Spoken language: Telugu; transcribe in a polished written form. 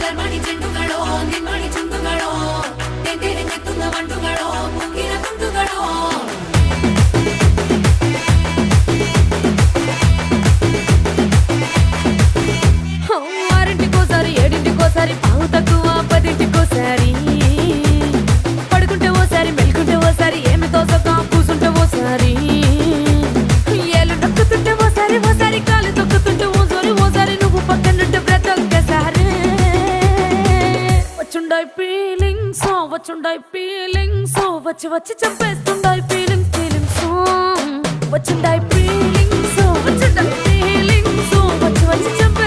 ಮಲರ್ಮಣಿ ಚೆಂಡುಗಳೋ ನಿನ್ಮಣಿ ಚುಂಡುಗಳೋ ತೆಂದಿರೆ ಕೆತ್ತುന്ന ಮಂಡುಗಳೋ ಮುಗಿನ ತುಂಡುಗಳೋ ఆరింటికోసారి ఏడింటికోసారి పావు తక్కువ పదింటికోసారి పడుకుంటే ఓసారి మెలుకుంటే ఓసారి ఏమి తోసక కూసుంటే ఓసారి ఏళ్ళు నొక్కుతుంటే ఓసారి ఓసారి కాలు తొక్కుతుంటే ఓసారి ఓసారి నువ్వు పక్కనుంటే బ్రతొక్కసారి వచ్చుండాయి ఫీలింగ్స్ వచ్చి వచ్చి చంపేస్తుండాయి ఫీలింగ్స్ వచ్చిండాయి ఫీలింగ్స్ వచ్చి వచ్చి చంపే